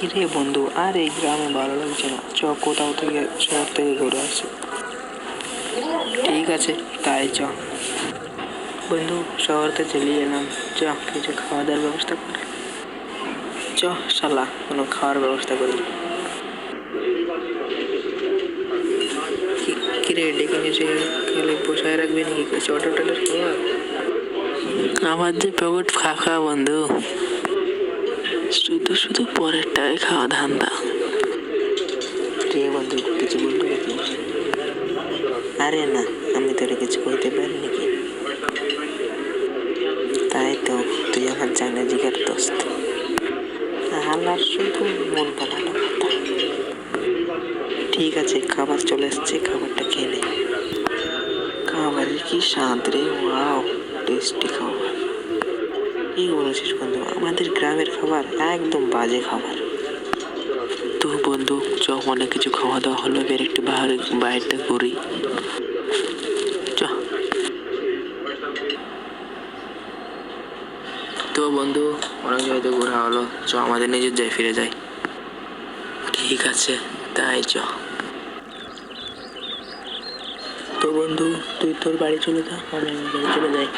কিরে বন্ধু, আর এই গ্রামে ভালো লাগছে না, চ কোথাও থেকে শহর থেকে ঘুরে আসি। ঠিক আছে, তাই চ বন্ধু, শহরতে চলে এলাম। চ কিছু খাওয়া দাওয়ার ব্যবস্থা কর। চ শালা কোনো খাওয়ার ব্যবস্থা করি। কিরে ডেকে নিয়েছে, খেলে পোষায় রাখবি নাকি? কিছু হোটেলের খাবার? আমার যে পেট ফাঁকা বন্ধু, শুধু শুধু পরেরটাই খাওয়া ধান্দা। রে বন্ধু, কিছু বলবি নাকি? আরে না, আমি তোরে কিছু কইতে পারি নাকি? তাই তো, তুই আমার জানা জিগার দোস্ত। আমার শুধু মন বানানো কথা। ঠিক আছে, খাবার চলে এসছে, খাবারটা খেয়ে নে। খাবারের কি স্বাদ রে, ওয়াও, টেস্টি খাবার। কি বলেছিস বন্ধু, আমাদের গ্রামের খাবার একদম বাজে খাবার। তো বন্ধু চ, অনেক কিছু খাওয়া দাওয়া হলো, এবার একটু বাইরটা ঘুরি। চ। তো বন্ধু, অনেক জায়গায় ঘোরা হলো, চ আমাদের নিজের জায়গায় ফিরে যাই। ঠিক আছে, তাই চ। তো বন্ধু, তুই তোর বাড়ি চলে যা, আমি আমার বাড়ি চলে যাই।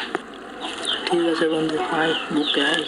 ঠিক আছে বন্ধু, আয় বুকে আয়।